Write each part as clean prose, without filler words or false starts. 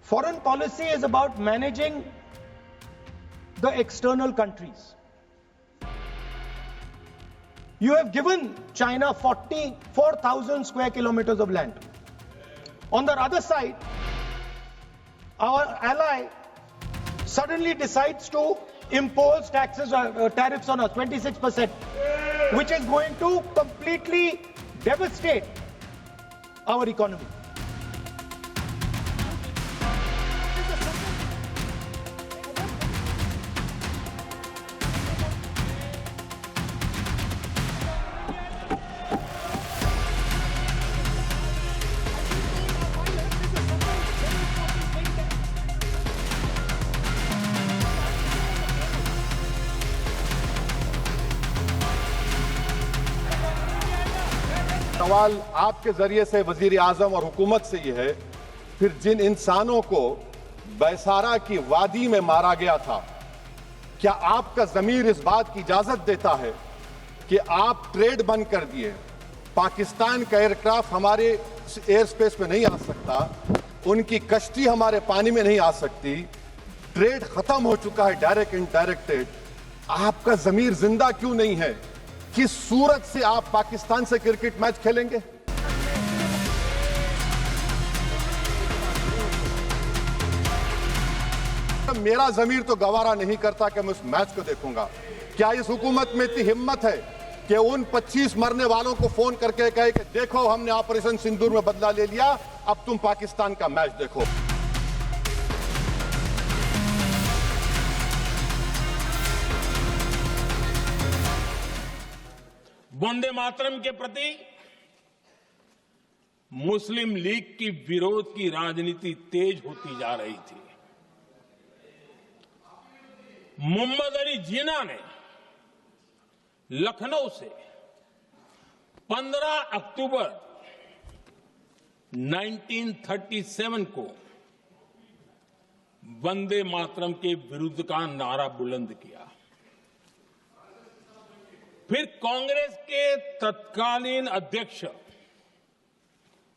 Foreign policy is about managing the external countries. You have given China 44,000 square kilometers of land. On the other side, our ally suddenly decides to impose tariffs on us, 26%, which is going to completely devastate our economy. सवाल आपके जरिए से वजीर आजम और हुकूमत से यह है, फिर जिन इंसानों को बैसारा की वादी में मारा गया था, क्या आपका जमीर इस बात की इजाजत देता है कि आप ट्रेड बंद कर दिए, पाकिस्तान का एयरक्राफ्ट हमारे एयर स्पेस में नहीं आ सकता, उनकी कश्ती हमारे पानी में नहीं आ सकती, ट्रेड खत्म हो चुका है डायरेक्ट इनडायरेक्टेड, आपका जमीर जिंदा क्यों नहीं है? किस सूरत से आप पाकिस्तान से क्रिकेट मैच खेलेंगे? मेरा जमीर तो गवारा नहीं करता कि मैं उस मैच को देखूंगा। क्या इस हुकूमत में इतनी हिम्मत है कि उन 25 मरने वालों को फोन करके कहे कि देखो हमने ऑपरेशन सिंदूर में बदला ले लिया, अब तुम पाकिस्तान का मैच देखो। वंदे मातरम के प्रति मुस्लिम लीग की विरोध की राजनीति तेज होती जा रही थी। मोहम्मद अली जिन्ना ने लखनऊ से 15 अक्टूबर 1937 को वंदे मातरम के विरुद्ध का नारा बुलंद किया। फिर कांग्रेस के तत्कालीन अध्यक्ष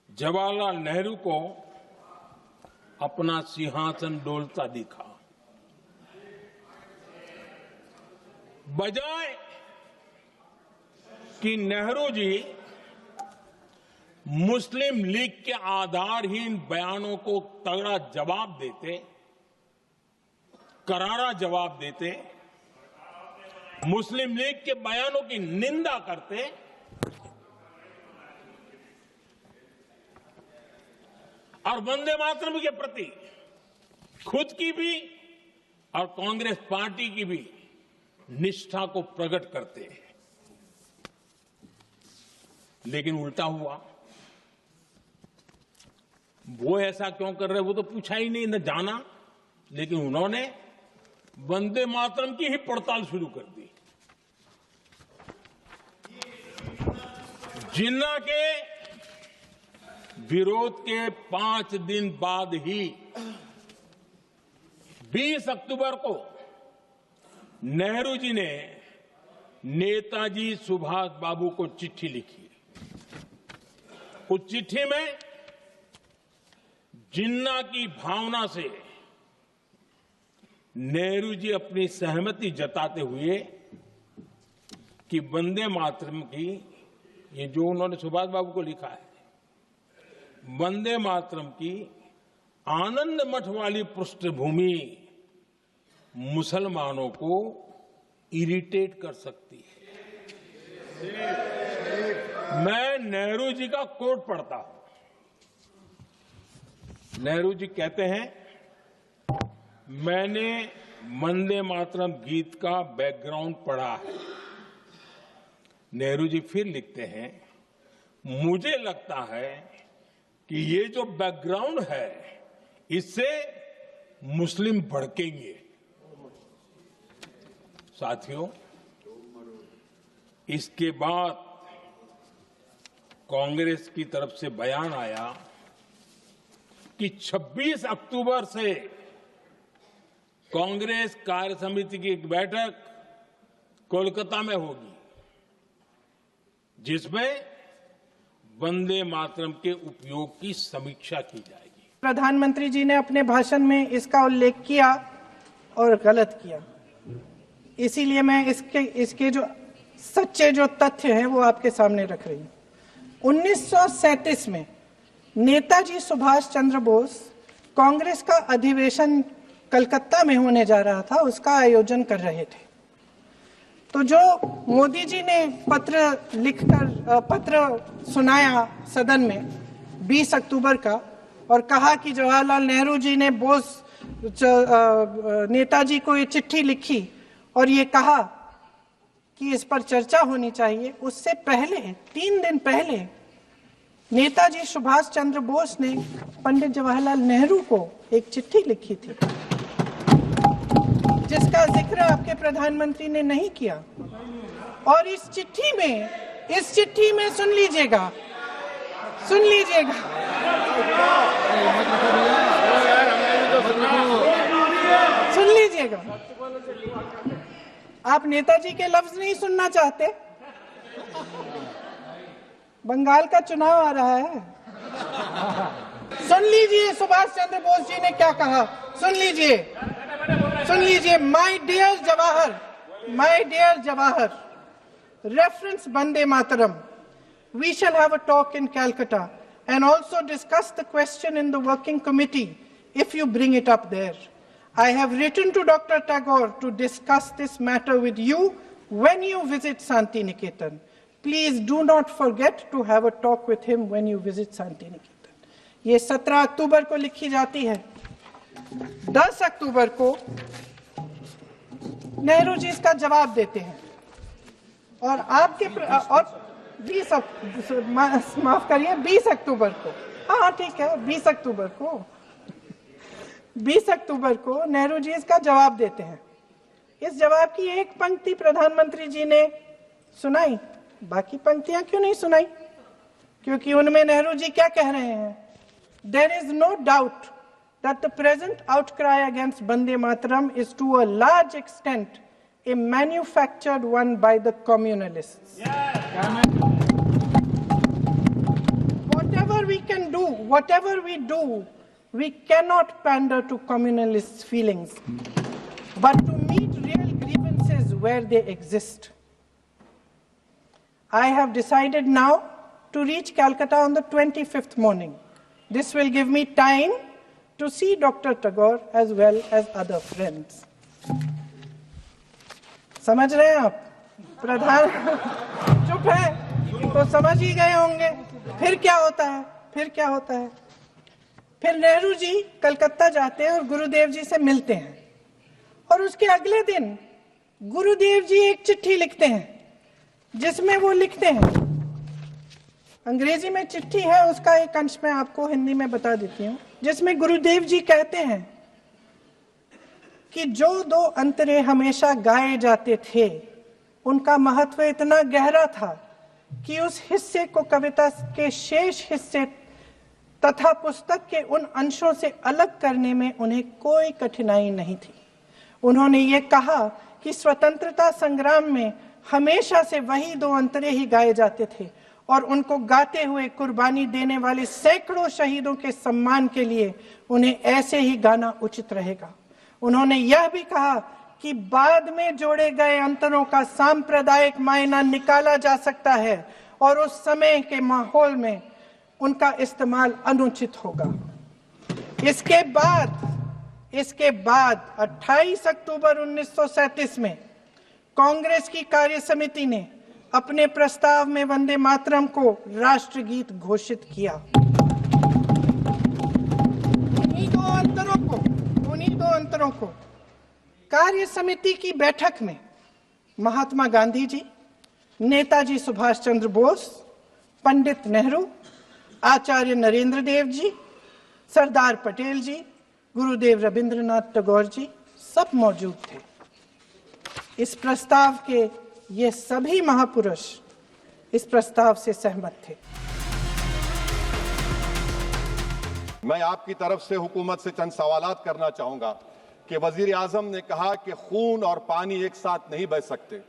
जवाहरलाल नेहरू को अपना सिंहासन डोलता दिखा। बजाय कि नेहरू जी मुस्लिम लीग के आधारहीन बयानों को तगड़ा जवाब देते, करारा जवाब देते, मुस्लिम लीग के बयानों की निंदा करते, और वंदे मातरम के प्रति खुद की भी और कांग्रेस पार्टी की भी निष्ठा को प्रकट करते। लेकिन उल्टा हुआ। वो ऐसा क्यों कर रहे वो तो पूछा ही नहीं, न जाना, लेकिन उन्होंने वंदे मातरम की ही पड़ताल शुरू कर दी। जिन्ना के विरोध के 5 दिन बाद ही 20 अक्टूबर को नेहरू जी ने नेताजी सुभाष बाबू को चिट्ठी लिखी। उस चिट्ठी में जिन्ना की भावना से नेहरू जी अपनी सहमति जताते हुए कि वंदे मातरम की, ये जो उन्होंने सुभाष बाबू को लिखा है, वंदे मातरम की आनंद मठ वाली पृष्ठभूमि मुसलमानों को इरिटेट कर सकती है। मैं नेहरू जी का कोट पढ़ता हूं। नेहरू जी कहते हैं, मैंने वंदे मातरम गीत का बैकग्राउंड पढ़ा है। नेहरू जी फिर लिखते हैं, मुझे लगता है कि ये जो बैकग्राउंड है इससे मुस्लिम भड़केंगे। साथियों, इसके बाद कांग्रेस की तरफ से बयान आया कि 26 अक्टूबर से कांग्रेस कार्य समिति की एक बैठक कोलकाता में होगी, जिसमें वंदे मातरम के उपयोग की समीक्षा की जाएगी। प्रधानमंत्री जी ने अपने भाषण में इसका उल्लेख किया और गलत किया, इसीलिए मैं इसके जो सच्चे जो तथ्य हैं वो आपके सामने रख रही हूँ। 1937 में नेताजी सुभाष चंद्र बोस कांग्रेस का अधिवेशन कलकत्ता में होने जा रहा था, उसका आयोजन कर रहे थे। तो जो मोदी जी ने पत्र सुनाया सदन में 20 अक्टूबर का और कहा कि जवाहरलाल नेहरू जी ने नेताजी को ये चिट्ठी लिखी और ये कहा कि इस पर चर्चा होनी चाहिए, उससे पहले 3 दिन पहले नेताजी सुभाष चंद्र बोस ने पंडित जवाहरलाल नेहरू को एक चिट्ठी लिखी थी, जिसका जिक्र आपके प्रधानमंत्री ने नहीं किया। और इस चिट्ठी में सुन लीजिएगा, आप नेताजी के लफ्ज नहीं सुनना चाहते? बंगाल का चुनाव आ रहा है, सुन लीजिए सुभाष चंद्र बोस जी ने क्या कहा, सुन लीजिए। My dear Jawahar, reference Vande Mataram. We shall have a talk in Calcutta and also discuss the question in the working committee if you bring it up there. I have written to Dr. Tagore to discuss this matter with you when you visit Santi Niketan. Please do not forget to have a talk with him when you visit Santi Niketan. ये 17 अक्टूबर को लिखी जाती है। 10 अक्टूबर को नेहरू जी इसका जवाब देते हैं और आपके और 20 अक्टूबर को, हाँ ठीक है, 20 अक्टूबर को नेहरू जी इसका जवाब देते हैं। इस जवाब की एक पंक्ति प्रधानमंत्री जी ने सुनाई, बाकी पंक्तियां क्यों नहीं सुनाई? क्योंकि उनमें नेहरू जी क्या कह रहे हैं? There is no doubt that the present outcry against Vande Mataram is to a large extent a manufactured one by the communalists. Whatever we do, we cannot pander to communalists' feelings, but to meet real grievances where they exist. I have decided now to reach Calcutta on the 25th morning. This will give me time to see Dr. Tagore as well as other friends. समझ रहे हैं आप? प्रधान चुप है तो समझ ही गए होंगे। फिर क्या होता है? फिर नेहरू जी कलकत्ता जाते हैं और गुरुदेव जी से मिलते हैं और उसके अगले दिन गुरुदेव जी एक चिट्ठी लिखते हैं जिसमें वो लिखते हैं, अंग्रेजी में चिट्ठी है, उसका एक अंश मैं आपको हिंदी में बता देती हूँ, जिसमें गुरुदेव जी कहते हैं कि जो 2 अंतरे हमेशा गाए जाते थे उनका महत्व इतना गहरा था कि उस हिस्से को कविता के शेष हिस्से तथा पुस्तक के उन अंशों से अलग करने में उन्हें कोई कठिनाई नहीं थी। उन्होंने ये कहा कि स्वतंत्रता संग्राम में हमेशा से वही 2 अंतरे ही गाए जाते थे और उनको गाते हुए कुर्बानी देने वाले सैकड़ों शहीदों के सम्मान के लिए उन्हें ऐसे ही गाना उचित रहेगा। उन्होंने यह भी कहा कि बाद में जोड़े गए अंतरों का सांप्रदायिक मायना निकाला जा सकता है और उस समय के माहौल में उनका इस्तेमाल अनुचित होगा। इसके बाद 28 अक्टूबर 1937 में कांग्रेस की कार्य समिति ने अपने प्रस्ताव में वंदे मातरम को राष्ट्रगीत घोषित किया। उन्हीं दो अंतरों को कार्य समिति की बैठक में महात्मा गांधी जी, नेताजी सुभाष चंद्र बोस, पंडित नेहरू, आचार्य नरेंद्र देव जी, सरदार पटेल जी, गुरुदेव रविंद्रनाथ टैगोर जी सब मौजूद थे। इस प्रस्ताव के ये सभी महापुरुष इस प्रस्ताव से सहमत थे। मैं आपकी तरफ से हुकूमत से चंद सवालात करना चाहूंगा कि वजीर आजम ने कहा कि खून और पानी एक साथ नहीं बह सकते,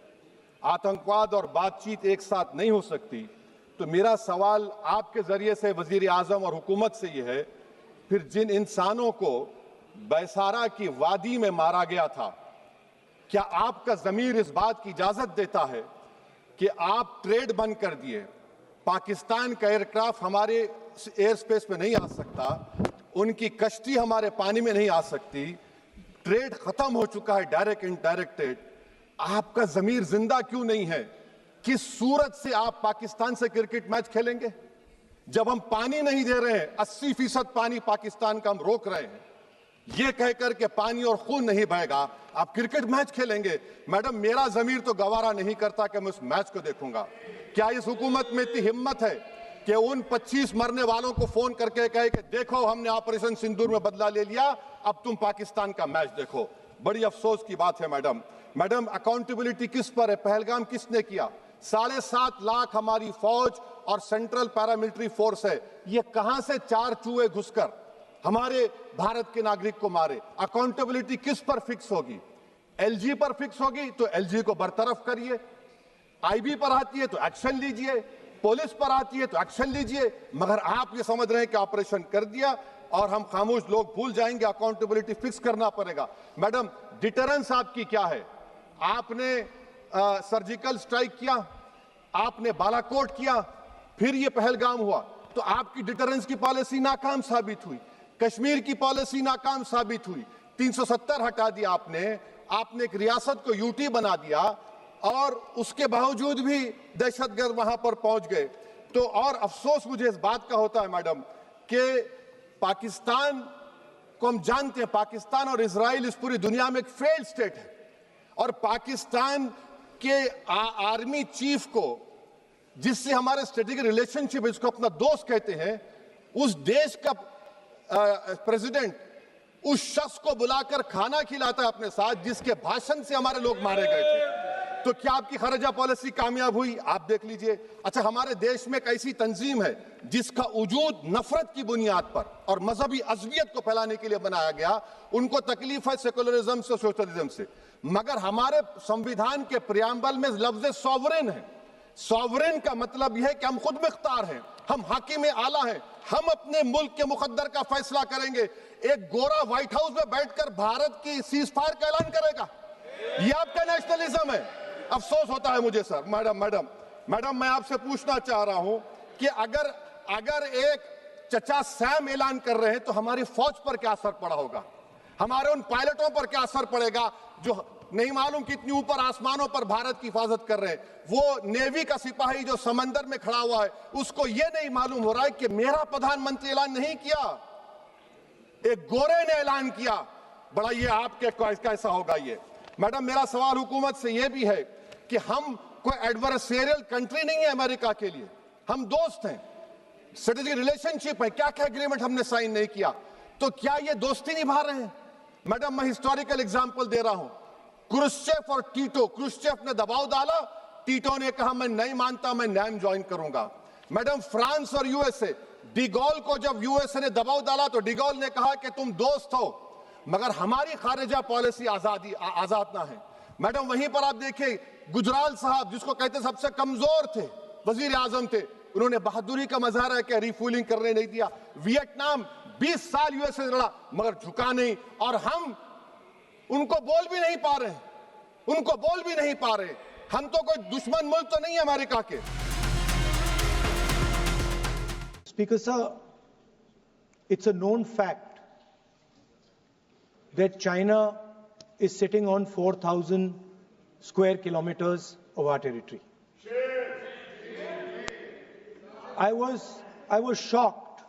आतंकवाद और बातचीत एक साथ नहीं हो सकती। तो मेरा सवाल आपके जरिए से वजीर आजम और हुकूमत से यह है फिर जिन इंसानों को बैसारा की वादी में मारा गया था, क्या आपका ज़मीर इस बात की इजाजत देता है कि आप ट्रेड बंद कर दिए, पाकिस्तान का एयरक्राफ्ट हमारे एयर स्पेस में नहीं आ सकता, उनकी कश्ती हमारे पानी में नहीं आ सकती, ट्रेड खत्म हो चुका है डायरेक्ट इनडायरेक्टेड, आपका ज़मीर जिंदा क्यों नहीं है? किस सूरत से आप पाकिस्तान से क्रिकेट मैच खेलेंगे जब हम पानी नहीं दे रहे हैं? 80% पानी पाकिस्तान का हम रोक रहे हैं, ये कहकर के पानी और खून नहीं बहेगा, आप क्रिकेट मैच खेलेंगे? मैडम, मेरा जमीर तो गवारा नहीं करता कि मैं उस मैच को देखूंगा। क्या इस हुकूमत में इतनी हिम्मत है कि उन 25 मरने वालों को फोन करके कहे कि देखो हमने ऑपरेशन सिंदूर में बदला ले लिया, अब तुम पाकिस्तान का मैच देखो? बड़ी अफसोस की बात है मैडम। मैडम, अकाउंटेबिलिटी किस पर है? पहलगाम किसने किया? 7.5 लाख हमारी फौज और सेंट्रल पैरामिलिट्री फोर्स है, ये कहां से 4 चूहे घुसकर हमारे भारत के नागरिक को मारे? अकाउंटेबिलिटी किस पर फिक्स होगी? एलजी पर फिक्स होगी तो एलजी को बरतरफ करिए, आईबी पर आती है तो एक्शन लीजिए, पुलिस पर आती है तो एक्शन लीजिए, मगर आप ये समझ रहे हैं कि ऑपरेशन कर दिया और हम खामोश लोग भूल जाएंगे। अकाउंटेबिलिटी फिक्स करना पड़ेगा। मैडम, डिटरेंस आपकी क्या है? आपने सर्जिकल स्ट्राइक किया, आपने बालाकोट किया, फिर ये पहलगाम हुआ, तो आपकी डिटरेंस की पॉलिसी नाकाम साबित हुई, कश्मीर की पॉलिसी नाकाम साबित हुई, 370 हटा दिया आपने एक रियासत को यूटी बना दिया और उसके बावजूद भी दहशतगर्द वहां पर पहुंच गए। तो और अफसोस मुझे इस बात का होता है मैडम कि पाकिस्तान को हम जानते हैं, पाकिस्तान और इजराइल इस पूरी दुनिया में एक फेल्ड स्टेट है और पाकिस्तान के आर्मी चीफ को, जिससे हमारे स्ट्रेटेजिक रिलेशनशिप, इसको अपना दोस्त कहते हैं, उस देश का प्रेसिडेंट उस शख्स को बुलाकर खाना खिलाता है अपने साथ जिसके भाषण से हमारे लोग मारे गए थे। तो क्या आपकी खर्जा पॉलिसी कामयाब हुई? आप देख लीजिए। अच्छा, हमारे देश में एक ऐसी तंजीम है जिसका वजूद नफरत की बुनियाद पर और मजहबी अज़बियत को फैलाने के लिए बनाया गया, उनको तकलीफ है सेकुलरिज्म से, सोशलिज्म से, मगर हमारे संविधान के प्रियम्बल में लफ्ज सॉवरेन है। सॉवरेन का मतलब यह है कि हम खुद मुख्तार हैं, हम हाकिम आला हैं, हम अपने मुल्क के मुकद्दर का फैसला करेंगे। एक गोरा व्हाइट हाउस में बैठकर भारत की सीज फायर का ऐलान करेगा? यह आपका नेशनलिज्म है? अफसोस होता है मुझे सर। मैडम, मैं आपसे पूछना चाह रहा हूं कि अगर एक चचा सैम ऐलान कर रहे हैं तो हमारी फौज पर क्या असर पड़ा होगा? हमारे उन पायलटों पर क्या असर पड़ेगा जो नहीं मालूम कितनी ऊपर आसमानों पर भारत की हिफाजत कर रहे हैं? वो नेवी का सिपाही जो समंदर में खड़ा हुआ है, उसको ये नहीं मालूम हो रहा है कि मेरा प्रधानमंत्री ऐलान नहीं किया, एक गोरे ने ऐलान किया। बड़ा ये आपके कैसा होगा ये? मैडम, मेरा सवाल हुकूमत से यह भी है कि हम कोई एडवर्सेरियल कंट्री नहीं है अमेरिका के लिए, हम दोस्त हैं, स्ट्रेटेजिक रिलेशनशिप है, क्या क्या एग्रीमेंट हमने साइन नहीं किया, तो क्या ये दोस्ती निभा रहे हैं? मैडम, मैं हिस्टोरिकल एग्जांपल दे रहा हूं, क्रुश्चेव और टीटो। क्रुश्चेव ने दबाव डाला, टीटो ने कहा मैं नहीं मानता, मैं नैम ज्वाइन करूंगा। मैडम, फ्रांस और यूएसए, डिगोल को जब यूएसए ने दबाव डाला तो डिगोल ने कहा कि तुम दोस्त हो मगर हमारी खारिजा पॉलिसी आजाद ना है। मैडम, वहीं पर आप देखिए गुजराल साहब, जिसको कहते सबसे कमजोर थे, वजीर आजम थे, उन्होंने बहादुरी का मजारा है कि रिफूलिंग करने नहीं दिया। वियतनाम 20 साल यूएसए लड़ा मगर झुका नहीं, और हम उनको बोल भी नहीं पा रहे, हम तो कोई दुश्मन मुल्क तो नहीं है अमेरिका के। Speaker sir, it's a known fact that China is sitting on 4,000 square kilometers of our territory. I was shocked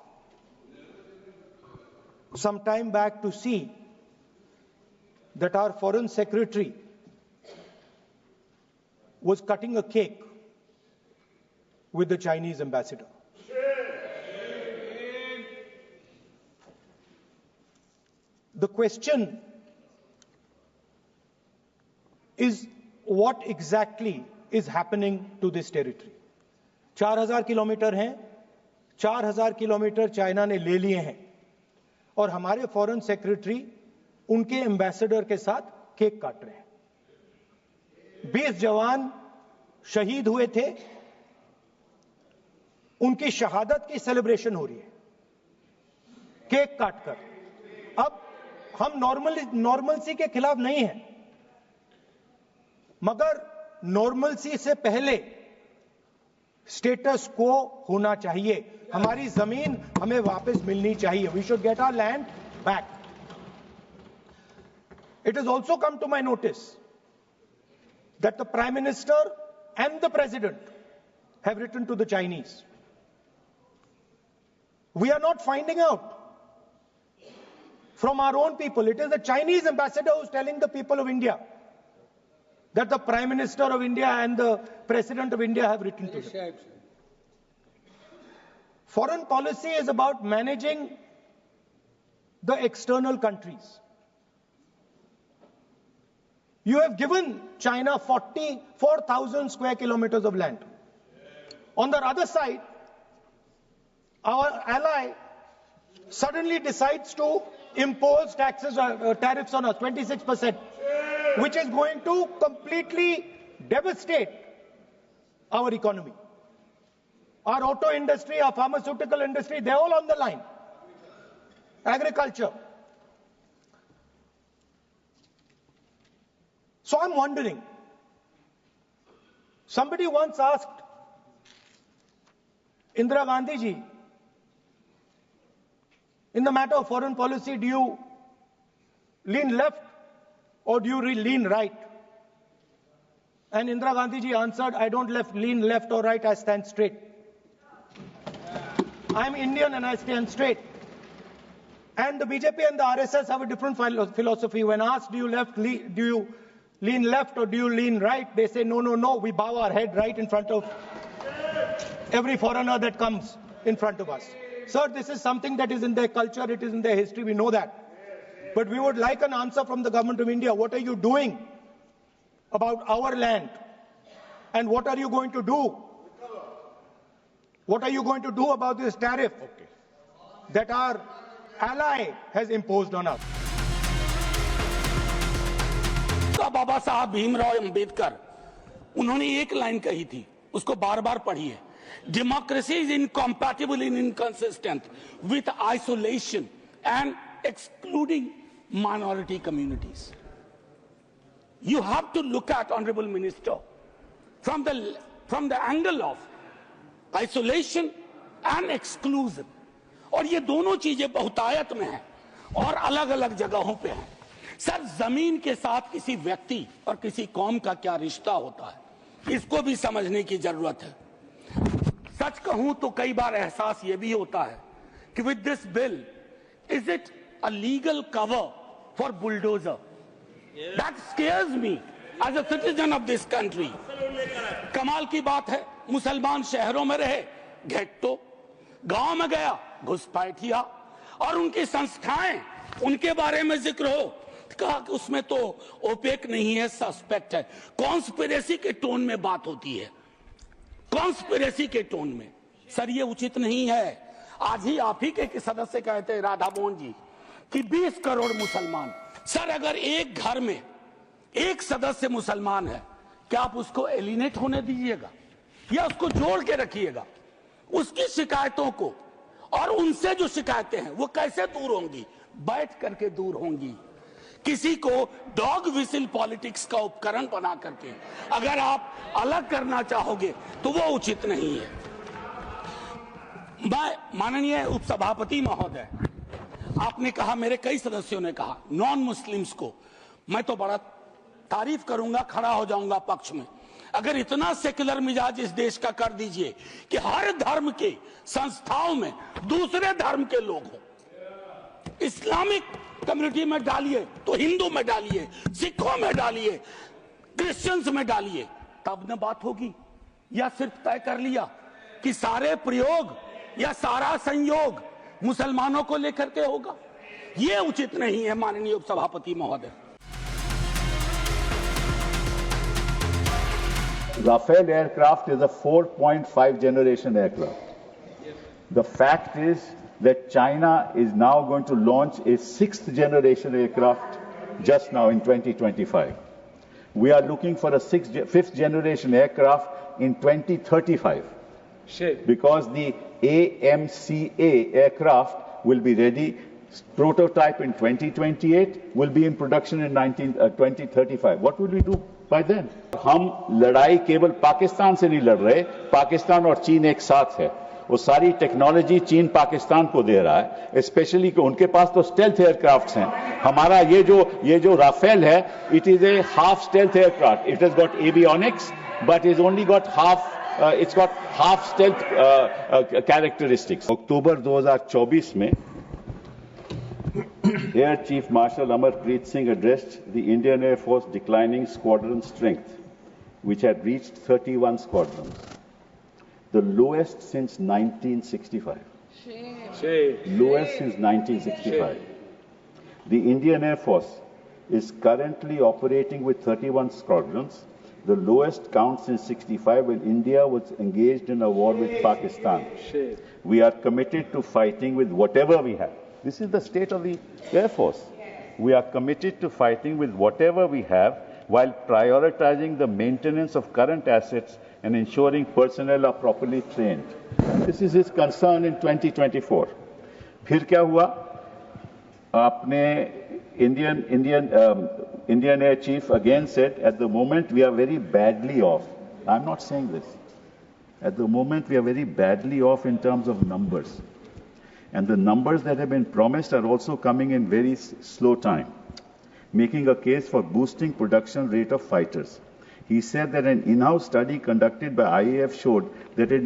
some time back to see that our foreign secretary was cutting a cake with the Chinese ambassador. The question is what exactly is happening to this territory? 4,000 kilometre हैं, 4,000 kilometre China ने ले लिए हैं और हमारे foreign secretary उनके ambassador के साथ केक काट रहे हैं। 20 जवान शहीद हुए थे, उनकी शहादत की सेलिब्रेशन हो रही है। केक काटकर। अब हम नॉर्मलसी के खिलाफ नहीं हैं, मगर नॉर्मलसी से पहले स्टेटस को होना चाहिए। हमारी जमीन हमें वापस मिलनी चाहिए। We should get our land back. It has also come to my notice that the Prime Minister and the President have written to the Chinese. We are not finding out from our own people. It is the Chinese ambassador who is telling the people of India that the Prime Minister of India and the President of India have written to them. Foreign policy is about managing the external countries. You have given China 44,000 square kilometers of land. On the other side, our ally suddenly decides to impose tariffs on us, 26%, which is going to completely devastate our economy. Our auto industry, our pharmaceutical industry, they're all on the line. Agriculture. So I'm wondering, somebody once asked Indira Gandhi ji, in the matter of foreign policy, do you lean left or do you lean right? And Indira Gandhi ji answered, I don't lean left or right, I stand straight. I'm Indian and I stand straight. And the BJP and the RSS have a different philosophy. When asked, do you lean left or do you lean right? They say, no, we bow our head right in front of every foreigner that comes in front of us. Sir, this is something that is in their culture, it is in their history, we know that. But we would like an answer from the government of India. What are you doing about our land? And what are you going to do? What are you going to do about this tariff that our ally has imposed on us? बाबा साहब भीमराव अंबेडकर उन्होंने एक line कही थी, उसको बार बार पढ़िए। Democracy is incompatible in inconsistent with isolation and excluding minority communities. You have to look at honourable minister from the angle of isolation and exclusion. और ये दोनों चीजें बहुतायत में हैं और अलग अलग जगहों पे हैं। सर, जमीन के साथ किसी व्यक्ति और किसी कौम का क्या रिश्ता होता है, इसको भी समझने की जरूरत है। सच कहूं तो कई बार एहसास ये भी होता है कि with this bill, is it a legal cover for bulldozer? That scares me as a citizen of this country. कमाल की बात है, मुसलमान शहरों में रहे, घेट्टो, गांव में गया, घुसपैठिया, और उनकी संस्थाएं, उनके बारे में जिक्र हो, कहा कि उसमें तो ओपेक नहीं है, सस्पेक्ट है। कॉन्स्पिरेसी के टोन में बात होती है, कॉन्स्पिरेसी के टोन में। सर, ये उचित नहीं है। आज ही आप ही के सदस्य कहते हैं, राधा मोहन जी, कि 20 करोड़ मुसलमान। सर, अगर एक घर में एक सदस्य मुसलमान है, क्या आप उसको एलिनेट होने दीजिएगा या उसको जोड़ के रखिएगा? उसकी शिकायतों को और उनसे जो शिकायतें हैं वो कैसे दूर होंगी? बैठ करके दूर होंगी। किसी को डॉग विसिल पॉलिटिक्स का उपकरण बना करके अगर आप अलग करना चाहोगे तो वो उचित नहीं है। मैं, माननीय उपसभापति महोदय, आपने कहा, मेरे कई सदस्यों ने कहा, नॉन मुस्लिम्स को, मैं तो बड़ा तारीफ करूंगा, खड़ा हो जाऊंगा पक्ष में, अगर इतना सेक्युलर मिजाज इस देश का कर दीजिए कि हर धर्म के संस्थाओं में दूसरे धर्म के लोग हों। इस्लामिक कम्युनिटी में डालिए तो हिंदू में डालिए, सिखों में डालिए, क्रिश्चियंस में डालिए, तब न बात होगी। या सिर्फ तय कर लिया कि सारे प्रयोग या सारा संयोग मुसलमानों को लेकर के होगा? ये उचित नहीं है माननीय उपसभापति महोदय। Rafale aircraft is a 4.5 generation aircraft. The fact is that China is now going to launch a 6th generation aircraft just now in 2025. We are looking for a 5th generation aircraft in 2035. Because the AMCA aircraft will be ready. Prototype in 2028 will be in production in 2035. What will we do by then? हम लड़ाई केवल पाकिस्तान से नहीं लड़ रहे, पाकिस्तान और चीन एक साथ है. वो सारी टेक्नोलॉजी चीन पाकिस्तान को दे रहा है, स्पेशली कि उनके पास तो स्टेल्थ एयरक्राफ्ट्स हैं. हमारा ये जो राफेल है, it is a half stealth aircraft. It has got avionics, but is only got half. It's got half stealth characteristics. अक्टूबर 2024 में Air Chief Marshal Amarpreet Singh addressed the Indian Air Force declining squadron strength, which had reached 31 squadrons, the lowest since 1965. Lowest since 1965. The Indian Air Force is currently operating with 31 squadrons, the lowest count since 65 when India was engaged in a war with Pakistan. We are committed to fighting with whatever we have. This is the state of the Air Force. We are committed to fighting with whatever we have while prioritizing the maintenance of current assets and ensuring personnel are properly trained. This is his concern in 2024. फिर क्या हुआ? आपने Indian Air Chief again said, at the moment we are very badly off. I'm not saying this. At the moment we are very badly off in terms of numbers. And the numbers that have been promised are also coming in very slow time, making a case for boosting production rate of fighters. He said that an in-house study conducted by IAF showed that it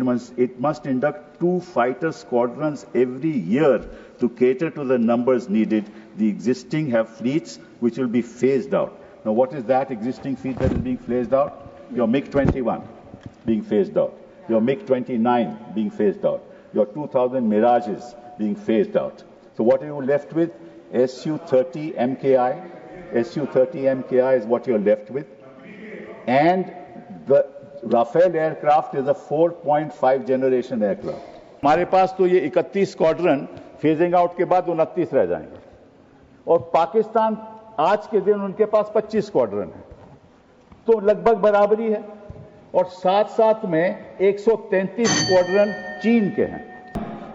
must induct 2 fighter squadrons every year to cater to the numbers needed. The existing have fleets which will be phased out. Now, what is that existing fleet that is being phased out? Your MiG-21 being phased out. Your MiG-29 being phased out. Your 2000 Mirages being phased out. So what are you left with? Su-30 MKI. Su-30 MKI is what you're left with. And the Rafale aircraft is a 4.5 generation aircraft. हमारे पास तो ये 31 squadron phasing out के बाद 29 रह जाएंगे. और पाकिस्तान आज के दिन उनके पास 25 स्क्वाड्रन है. तो लगभग बराबरी है. और साथ-साथ में 133 स्क्वाड्रन चीन के हैं.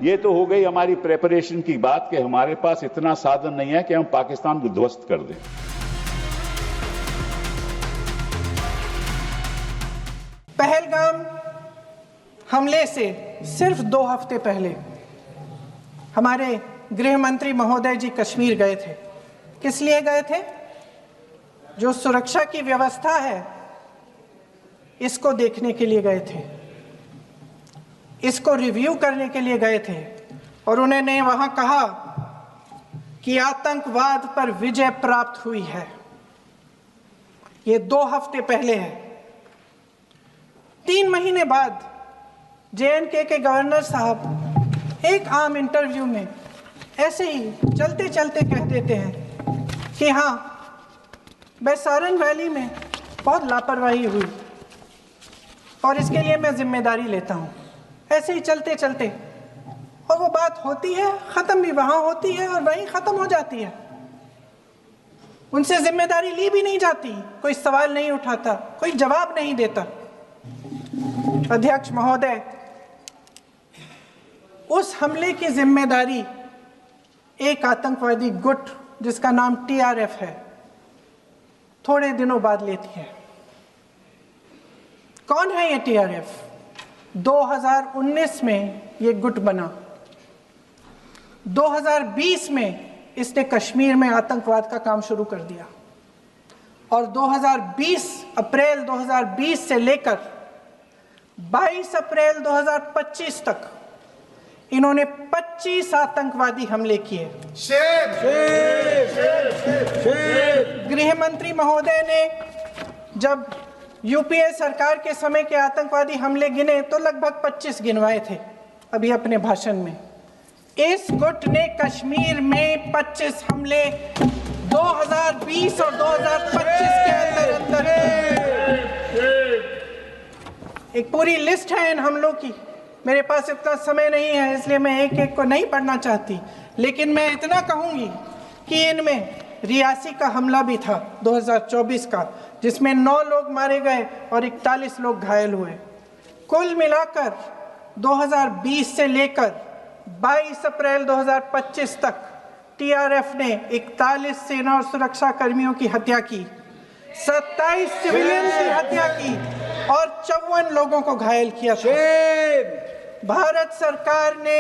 ये तो हो गई हमारी प्रिपरेशन की बात कि हमारे पास इतना साधन नहीं है कि हम पाकिस्तान को ध्वस्त कर दें. पहलगाम हमले से सिर्फ 2 हफ्ते पहले हमारे गृह मंत्री महोदय जी कश्मीर गए थे. किस लिए गए थे? जो सुरक्षा की व्यवस्था है इसको देखने के लिए गए थे, इसको रिव्यू करने के लिए गए थे. और उन्होंने वहां कहा कि आतंकवाद पर विजय प्राप्त हुई है. ये 2 हफ्ते पहले है. 3 महीने बाद JNK के गवर्नर साहब एक आम इंटरव्यू में ऐसे ही चलते चलते कह देते हैं कि हाँ, बैसारन वैली में बहुत लापरवाही हुई और इसके लिए मैं जिम्मेदारी लेता हूँ. ऐसे ही चलते चलते, और वो बात होती है, ख़त्म भी वहाँ होती है और वहीं ख़त्म हो जाती है. उनसे जिम्मेदारी ली भी नहीं जाती, कोई सवाल नहीं उठाता, कोई जवाब नहीं देता. अध्यक्ष महोदय, उस हमले की जिम्मेदारी एक आतंकवादी गुट जिसका नाम TRF है थोड़े दिनों बाद लेती है. कौन है ये TRF? 2019 में ये गुट बना. 2020 में इसने कश्मीर में आतंकवाद का काम शुरू कर दिया और 2020 अप्रैल 2020 से लेकर 22 अप्रैल 2025 तक इन्होंने 25 आतंकवादी हमले किए. गृह मंत्री महोदय ने जब UPA सरकार के समय के आतंकवादी हमले गिने तो लगभग 25 गिनवाए थे अभी अपने भाषण में. इस गुट ने कश्मीर में 25 हमले 2020 और 2025 के अंदर एक पूरी लिस्ट है इन हमलों की. मेरे पास इतना समय नहीं है इसलिए मैं एक एक को नहीं पढ़ना चाहती, लेकिन मैं इतना कहूंगी कि इनमें रियासी का हमला भी था 2024 का, जिसमें 9 लोग मारे गए और 41 लोग घायल हुए. कुल मिलाकर 2020 से लेकर 22 अप्रैल 2025 तक टीआरएफ ने 41 सेना और सुरक्षा कर्मियों की हत्या की, 27 सिविलियन की हत्या की और 54 लोगों को घायल किया था। भारत सरकार ने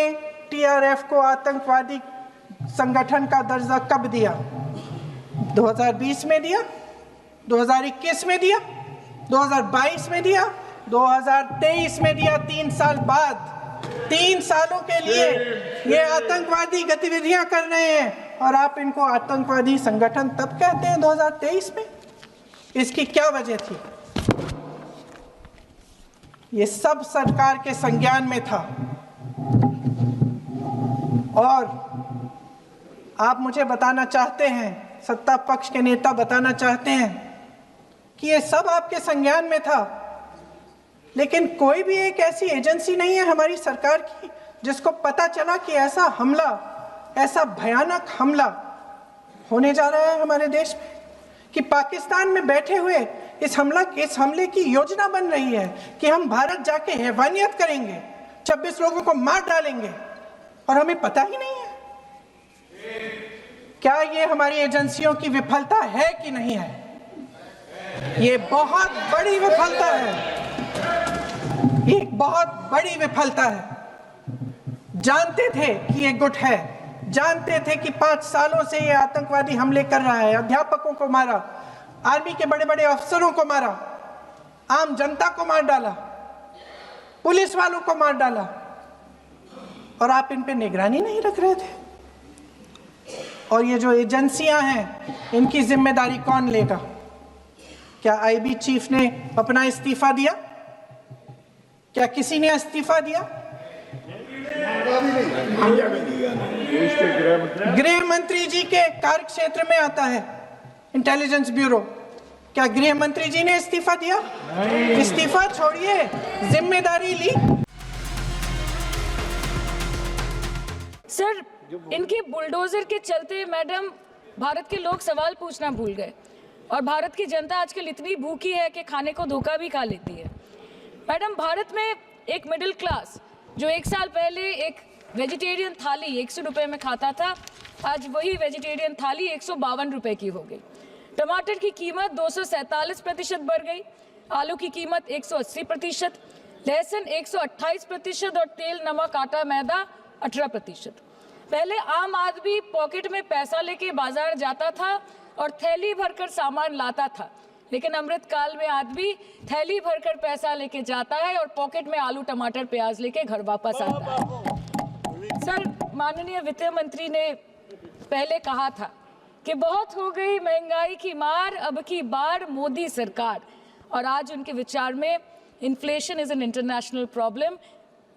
टीआरएफ को आतंकवादी संगठन का दर्जा कब दिया? 2020 में दिया, 2021 में दिया, 2022 में दिया, 2023 में दिया। 3 साल बाद, 3 सालों के लिए ये आतंकवादी गतिविधियां कर रहे हैं और आप इनको आतंकवादी संगठन तब कहते हैं 2023 में। इसकी क्या वजह थी? ये सब सरकार के संज्ञान में था और आप मुझे बताना चाहते हैं, सत्ता पक्ष के नेता बताना चाहते हैं कि ये सब आपके संज्ञान में था, लेकिन कोई भी एक ऐसी एजेंसी नहीं है हमारी सरकार की जिसको पता चला कि ऐसा हमला, ऐसा भयानक हमला होने जा रहा है हमारे देश में, कि पाकिस्तान में बैठे हुए इस हमले की योजना बन रही है कि हम भारत जाके हैवानियत करेंगे, 26 लोगों को मार डालेंगे और हमें पता ही नहीं है। क्या ये हमारी एजेंसियों की विफलता है कि नहीं है? ये बहुत बड़ी विफलता है, ये एक बहुत बड़ी विफलता है। जानते थे कि ये गुट है, जानते थे कि 5 सालों से ये आतंकवादी हमले कर रहा है, अध्यापकों को मारा, आर्मी के बड़े बड़े अफसरों को मारा, आम जनता को मार डाला, पुलिस वालों को मार डाला, और आप इन पे निगरानी नहीं रख रहे थे। और ये जो एजेंसियां हैं, इनकी जिम्मेदारी कौन लेगा? क्या आईबी चीफ ने अपना इस्तीफा दिया? क्या किसी ने इस्तीफा दिया? गृह मंत्री जी के कार्य क्षेत्र में आता है इंटेलिजेंस ब्यूरो। क्या गृह मंत्री जी ने इस्तीफा दिया? इस्तीफा छोड़िए, जिम्मेदारी ली। सर, इनके बुलडोजर के चलते मैडम भारत के लोग सवाल पूछना भूल गए और भारत की जनता आजकल इतनी भूखी है कि खाने को धोखा भी खा लेती है। मैडम, भारत में एक मिडिल क्लास जो 1 साल पहले एक वेजिटेरियन थाली 100 रुपए में खाता था, आज वही वेजिटेरियन थाली 152 रुपए की हो गई। टमाटर की कीमत 247% बढ़ गई, आलू की कीमत 180%, लहसुन 128% और तेल, नमक, आटा, मैदा 18%। पहले आम आदमी पॉकेट में पैसा लेके बाजार जाता था और थैली भरकर सामान लाता था, लेकिन अमृतकाल में आदमी थैली भरकर पैसा लेके जाता है और पॉकेट में आलू, टमाटर, प्याज लेके घर वापस आता है। सर, माननीय वित्त मंत्री ने पहले कहा था कि बहुत हो गई महंगाई की मार, अब की बार मोदी सरकार, और आज उनके विचार में inflation is an international problem,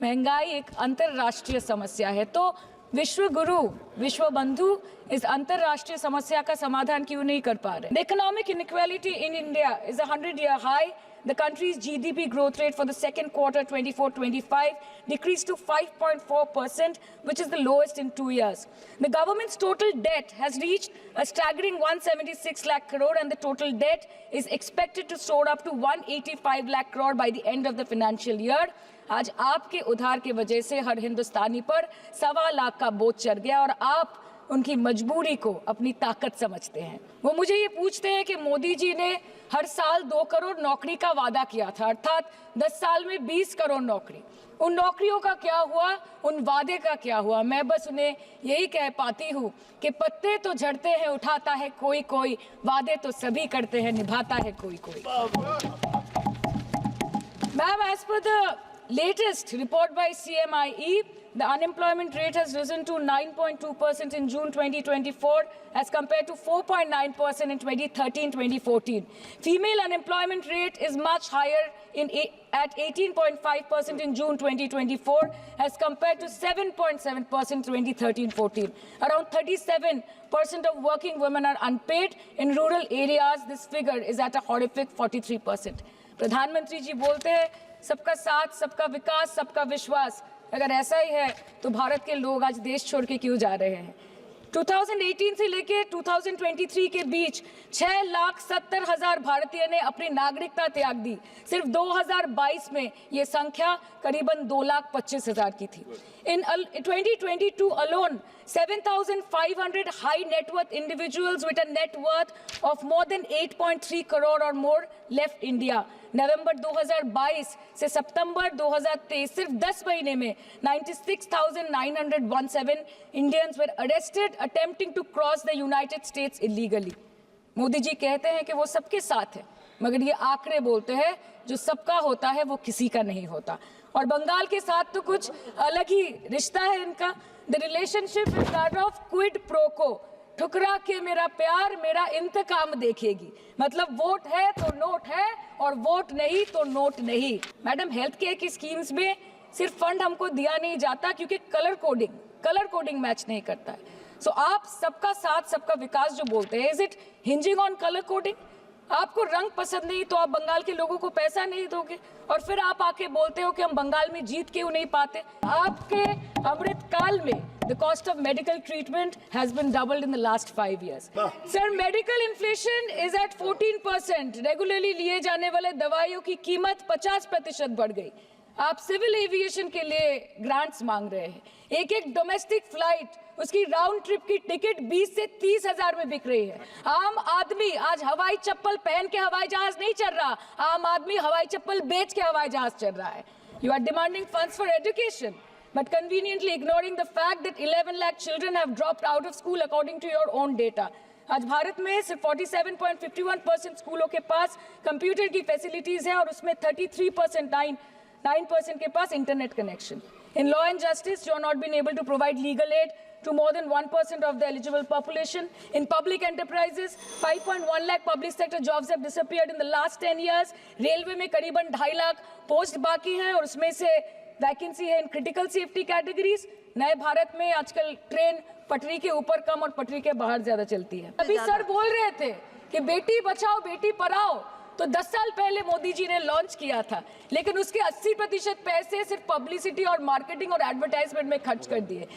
महंगाई एक अंतरराष्ट्रीय समस्या है। तो विश्व गुरु, विश्व बंधु इस अंतरराष्ट्रीय समस्या का समाधान क्यों नहीं कर पा रहे? The economic inequality in India is a 100-year high. The country's GDP growth rate for the second quarter 24-25 decreased to 5.4%, which is the lowest in 2 years. The government's total debt has reached a staggering 176 lakh crore, and the total debt is expected to soar up to 185 lakh crore by the end of the financial year. आज आपके उधार की वजह से हर हिंदुस्तानी पर 1.25 लाख का बोझ चढ़ गया और आप उनकी मजबूरी को अपनी ताकत समझते हैं। वो मुझे ये पूछते हैं कि मोदी जी ने हर साल 2 करोड़ नौकरी का वादा किया था, अर्थात 10 साल में 20 करोड़ नौकरी। उन नौकरियों का क्या हुआ? उन वादे का क्या हुआ? मैं बस उन्हें यही कह पाती हूँ कि पत्ते तो झड़ते हैं, उठाता है कोई कोई, वादे तो सभी करते हैं, निभाता है कोई कोई। Ma'am, as per the latest report by CMIE, the unemployment rate has risen to 9.2% in June 2024 as compared to 4.9% in 2013-2014. Female unemployment rate is much higher at 18.5% in June 2024 as compared to 7.7% 2013-14. Around 37% of working women are unpaid. In rural areas, this figure is at a horrific 43%. प्रधानमंत्री जी बोलते हैं सबका साथ, सबका विकास, सबका विश्वास। अगर ऐसा ही है तो भारत के लोग आज देश छोड़ के क्यों जा रहे हैं? 2018 से लेके 2023 के बीच 6,70,000 भारतीय ने अपनी नागरिकता त्याग दी। सिर्फ 2022 में ये संख्या करीबन 2,25,000 की थी। In 2022 alone, 7,500 high net worth individuals with a net worth of more than 8.3 crore or more left India. नवंबर 2022 से सितंबर 2023 सिर्फ 10 महीने में 96,917 Indians were arrested attempting to cross the United States illegally. Modi ji कहते हैं कि वो सबके साथ है, मगर ये आंकड़े बोलते हैं जो सबका होता है वो किसी का नहीं होता। और बंगाल के साथ तो कुछ अलग ही रिश्ता है इनका। The relationship is that of quid pro को, ठुकरा के मेरा प्यार मेरा इंतकाम देखेगी। मतलब वोट है तो नोट है और वोट नहीं तो नोट नहीं। मैडम, हेल्थ केयर की स्कीम्स में सिर्फ फंड हमको दिया नहीं जाता क्योंकि कलर कोडिंग मैच नहीं करता है। सो आप सबका साथ सबका विकास जो बोलते हैं, is it hinging on colour coding? आपको रंग पसंद नहीं तो आप बंगाल के लोगों को पैसा नहीं दोगे और फिर आप आके बोलते हो कि हम बंगाल में जीत क्यों नहीं पाते। आपके अमृत काल में the cost of medical treatment has been doubled in the last 5 years. Sir, medical inflation is at 14%. Regularly लिए जाने वाले दवाइयों की कीमत 50% बढ़ गई। आप सिविल एविएशन के लिए ग्रांट्स मांग रहे हैं। एक डोमेस्टिक फ्लाइट, उसकी राउंड ट्रिप की टिकट 20 से 30,000 में बिक रही है। आम आदमी आज हवाई चप्पल पहन के हवाई जहाज नहीं चल रहा, आम आदमी हवाई चप्पल बेच के हवाई जहाज चल रहा है। You are demanding funds for education, but conveniently ignoring the fact that 11 lakh children have dropped out of school according to your own data. आज भारत में सिर्फ 47.51% स्कूलों के पास कंप्यूटर की फैसिलिटीज है और उसमें 33% के पास internet connection. In law and justice, you are not being able to provide legal aid to more than 1% of the eligible population. In public enterprises, 5.1 lakh public sector jobs have disappeared in the last 10 years. Railway में करीबन 2.5 lakh post बाकी हैं और उसमें से vacancy है in critical safety categories. नए भारत में आजकल ट्रेन पटरी के ऊपर कम और पटरी के बाहर ज्यादा चलती है। अभी सर बोल रहे थे कि बेटी बचाओ बेटी पढ़ाओ, तो 10 साल पहले मोदी जी ने लॉन्च किया था, लेकिन उसके 80% पैसे सिर्फ पब्लिसिटी और मार्केटिंग और एडवर्टाइजमेंट में खर्च कर दिए।